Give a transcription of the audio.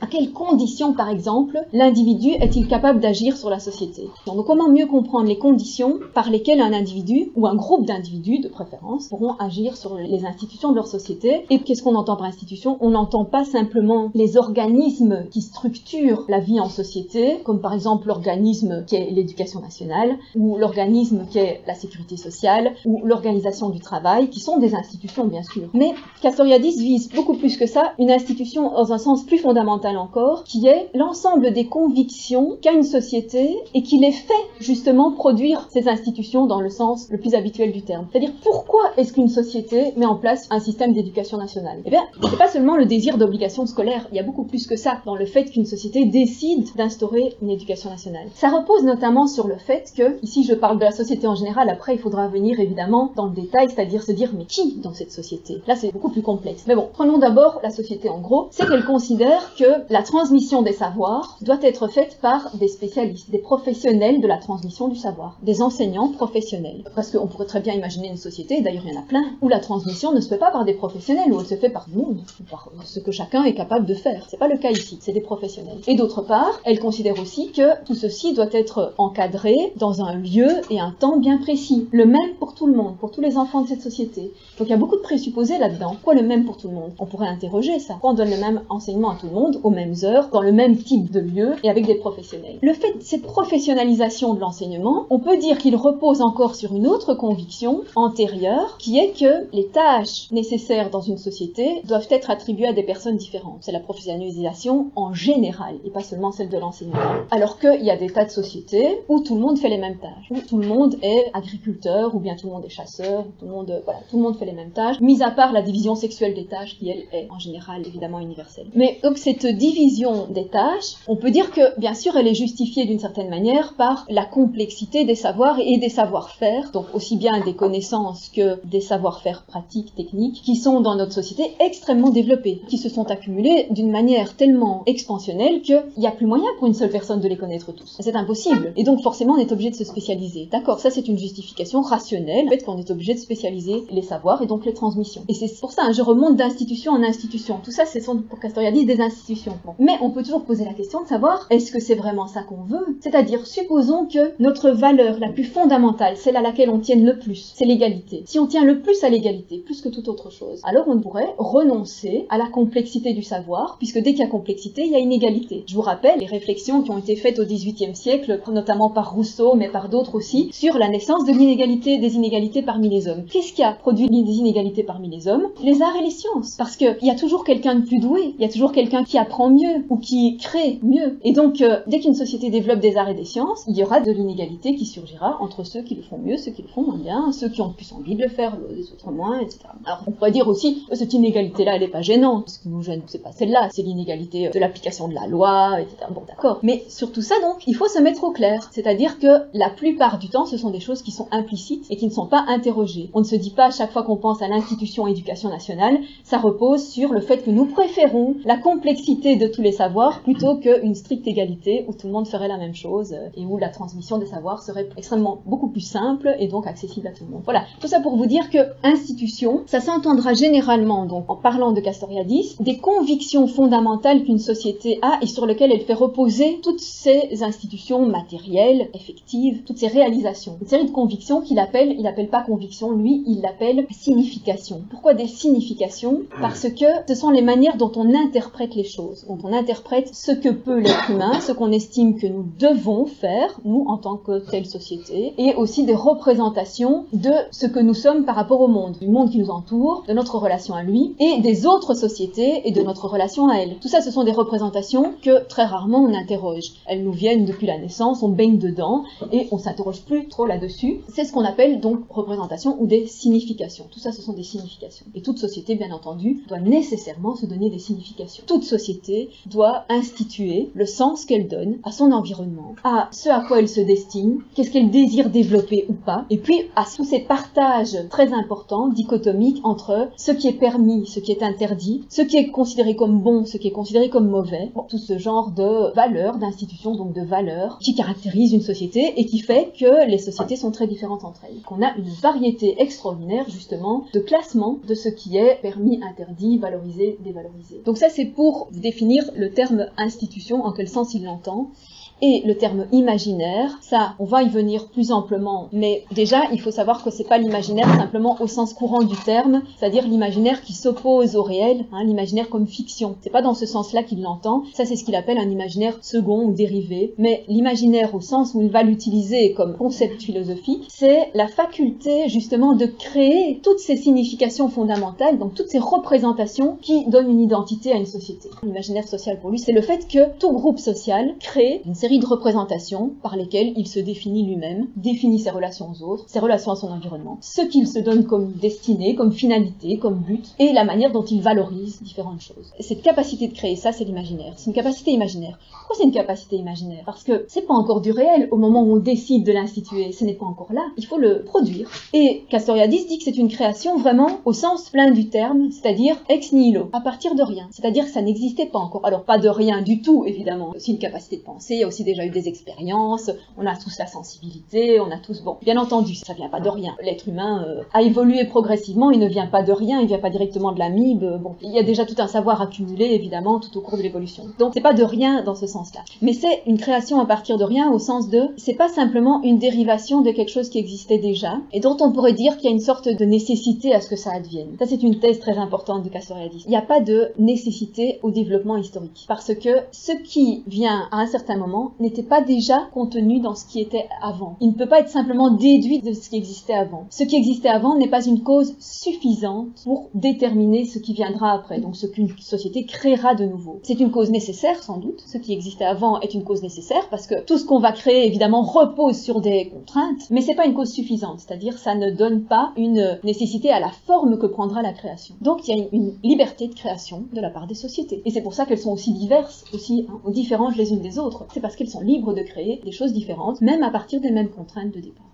À quelles conditions, par exemple, l'individu est-il capable d'agir sur la société? Donc comment mieux comprendre les conditions par lesquelles un individu, ou un groupe d'individus de préférence, pourront agir sur les institutions de leur société? Et qu'est-ce qu'on entend par institution? On n'entend pas simplement les organismes qui structurent la vie en société, comme par exemple l'organisme qui est l'éducation nationale, ou l'organisme qui est la sécurité sociale, ou l'organisation du travail, qui sont des institutions bien sûr. Mais Castoriadis vise beaucoup plus que ça une institution dans un sens plus fondamental encore, qui est l'ensemble des convictions qu'a une société et qui les fait justement produire ces institutions dans le sens le plus habituel du terme. C'est-à-dire pourquoi est-ce qu'une société met en place un système d'éducation nationale? Eh bien, c'est pas seulement le désir d'obligation scolaire, il y a beaucoup plus que ça dans le fait qu'une société décide d'instaurer une éducation nationale. Ça repose notamment sur le fait que, ici je parle de la société en général, après il faudra venir évidemment dans le détail, c'est-à-dire se dire mais qui dans cette société? Là c'est beaucoup plus complexe. Mais bon, prenons d'abord la société en gros, c'est qu'elle considère que la transmission des savoirs doit être faite par des spécialistes, des professionnels de la transmission du savoir, des enseignants professionnels. Parce qu'on pourrait très bien imaginer une société, d'ailleurs il y en a plein, où la transmission ne se fait pas par des professionnels, où elle se fait par le monde, par ce que chacun est capable de faire. C'est pas le cas ici, c'est des professionnels. Et d'autre part, elle considère aussi que tout ceci doit être encadré dans un lieu et un temps bien précis. Le même pour tout le monde, pour tous les enfants de cette société. Donc il y a beaucoup de présupposés là-dedans. Pourquoi le même pour tout le monde? On pourrait interroger ça. Pourquoi on donne le même enseignement à tout le monde, aux mêmes heures, dans le même type de lieu et avec des professionnels? Le fait de cette professionnalisation de l'enseignement, on peut dire qu'il repose encore sur une autre conviction antérieure, qui est que les tâches nécessaires dans une société doivent être attribuées à des personnes différentes. C'est la professionnalisation en général, et pas seulement celle de l'enseignement. Alors qu'il y a des tas de sociétés où tout le monde fait les mêmes tâches, où tout le monde est agriculteur, ou bien tout le monde est chasseur, tout le monde fait les mêmes tâches, mis à part la division sexuelle des tâches qui, elle, est en général évidemment universelle. Mais donc cette division des tâches, on peut dire que bien sûr elle est justifiée d'une certaine manière par la complexité des savoirs et des savoir-faire, donc aussi bien des connaissances que des savoir-faire pratiques, techniques, qui sont dans notre société extrêmement développés, qui se sont accumulés d'une manière tellement expansionnelle qu'il n'y a plus moyen pour une seule personne de les connaître tous. C'est impossible. Et donc forcément on est obligé de se spécialiser. D'accord, ça c'est une justification rationnelle, le fait qu'on est obligé de spécialiser les savoirs et donc les transmissions. Et c'est pour ça, je remonte d'institution en institution. Tout ça, ce sont pour Castoriadis des institutions. Bon. Mais on peut toujours poser la question de savoir, est-ce que c'est vraiment ça qu'on veut? C'est-à-dire, supposons que notre valeur la plus fondamentale, celle à laquelle on tienne le plus, c'est l'égalité. Si on tient le plus à l'égalité, plus que toute autre chose, alors on pourrait renoncer à la complexité du savoir, puisque dès qu'il y a complexité, il y a inégalité. Je vous rappelle les réflexions qui ont été faites au XVIIIe siècle, notamment par Rousseau, mais par d'autres aussi, sur la naissance de l'inégalité, des inégalités parmi les hommes. Qu'est-ce qui a produit des inégalités parmi les hommes? Les arts et les sciences. Parce qu'il y a toujours quelqu'un de plus doué, il y a toujours quelqu'un qui apprend mieux, ou qui crée mieux. Et donc, dès qu'une société développe des arts et des sciences, il y aura de l'inégalité qui surgira entre ceux qui le font mieux, ceux qui le font moins bien, ceux qui ont plus envie de le faire, les autres moins, etc. Alors, on pourrait dire aussi, cette inégalité-là, elle est pas gênante. Ce qui nous gêne, c'est pas celle-là, c'est l'inégalité de l'application de la loi, etc. Bon, d'accord. Mais sur tout ça, donc, il faut se mettre au clair. C'est-à-dire que la plupart du temps, ce sont des choses qui sont implicites et qui ne sont pas interrogées. On ne se dit pas à chaque fois qu'on pense à l'institution éducation nationale, ça repose sur le fait que nous préférons la complexité de tous les savoirs plutôt qu'une stricte égalité où tout le monde ferait la même chose et où la transmission des savoirs serait extrêmement beaucoup plus simple et donc accessible à tout le monde. Voilà, tout ça pour vous dire que institution, ça s'entendra généralement, donc en parlant de Castoriadis, des convictions fondamentales qu'une société a et sur lesquelles elle fait reposer toutes ces institutions matérielles, effectives, toutes ces réalisations. Une série de convictions il appelle pas conviction, lui, il l'appelle signification. Pourquoi des significations? Parce que ce sont les manières dont on interprète les choses, dont on interprète ce que peut l'être humain, ce qu'on estime que nous devons faire, nous, en tant que telle société, et aussi des représentations de ce que nous sommes par rapport au monde, du monde qui nous entoure, de notre relation à lui, et des autres sociétés et de notre relation à elle. Tout ça, ce sont des représentations que très rarement on interroge. Elles nous viennent depuis la naissance, on baigne dedans, et on s'interroge plus trop là-dessus. C'est ce qu'on appelle donc représentation ou des significations. Tout ça, ce sont des significations. Et toute société, bien entendu, doit nécessairement se donner des significations. Toute société doit instituer le sens qu'elle donne à son environnement, à ce à quoi elle se destine, qu'est-ce qu'elle désire développer ou pas, et puis à tous ces partages très importants, dichotomiques, entre ce qui est permis, ce qui est interdit, ce qui est considéré comme bon, ce qui est considéré comme mauvais. Bon, tout ce genre de valeurs, d'institutions, donc de valeurs, qui caractérisent une société et qui fait que les sociétés sont très différentes entre elles. Qu'on a une variété extraordinaire, justement, de classement de ce qui est permis, interdit, valorisé, dévalorisé. Donc ça, c'est pour des définir le terme institution, en quel sens il l'entend. Et le terme imaginaire, ça, on va y venir plus amplement, mais déjà, il faut savoir que c'est pas l'imaginaire simplement au sens courant du terme, c'est-à-dire l'imaginaire qui s'oppose au réel, l'imaginaire comme fiction. C'est pas dans ce sens-là qu'il l'entend, ça c'est ce qu'il appelle un imaginaire second ou dérivé, mais l'imaginaire au sens où il va l'utiliser comme concept philosophique, c'est la faculté justement de créer toutes ces significations fondamentales, donc toutes ces représentations qui donnent une identité à une société. L'imaginaire social pour lui, c'est le fait que tout groupe social crée une série de représentations par lesquelles il se définit lui-même, définit ses relations aux autres, ses relations à son environnement, ce qu'il se donne comme destinée, comme finalité, comme but, et la manière dont il valorise différentes choses. Cette capacité de créer ça, c'est l'imaginaire. C'est une capacité imaginaire. Pourquoi c'est une capacité imaginaire? Parce que c'est pas encore du réel au moment où on décide de l'instituer, ce n'est pas encore là, il faut le produire. Et Castoriadis dit que c'est une création vraiment au sens plein du terme, c'est-à-dire ex nihilo, à partir de rien. C'est-à-dire que ça n'existait pas encore. Alors pas de rien du tout, évidemment. C'est aussi une capacité de penser, il y a aussi déjà eu des expériences, on a tous la sensibilité, on a tous... Bon, bien entendu, ça vient pas de rien. L'être humain a évolué progressivement, il ne vient pas de rien, il vient pas directement de l'amibe. Bon, il y a déjà tout un savoir accumulé, évidemment, tout au cours de l'évolution. Donc c'est pas de rien dans ce sens-là. Mais c'est une création à partir de rien au sens de... C'est pas simplement une dérivation de quelque chose qui existait déjà, et dont on pourrait dire qu'il y a une sorte de nécessité à ce que ça advienne. Ça, c'est une thèse très importante de Castoriadis. Il n'y a pas de nécessité au développement historique. Parce que ce qui vient à un certain moment n'était pas déjà contenu dans ce qui était avant. Il ne peut pas être simplement déduit de ce qui existait avant. Ce qui existait avant n'est pas une cause suffisante pour déterminer ce qui viendra après, donc ce qu'une société créera de nouveau. C'est une cause nécessaire, sans doute. Ce qui existait avant est une cause nécessaire, parce que tout ce qu'on va créer, évidemment, repose sur des contraintes, mais c'est pas une cause suffisante, c'est-à-dire ça ne donne pas une nécessité à la forme que prendra la création. Donc il y a une liberté de création de la part des sociétés. Et c'est pour ça qu'elles sont aussi diverses, aussi différentes les unes des autres. C'est parce qu'elles sont libres de créer des choses différentes, même à partir des mêmes contraintes de départ.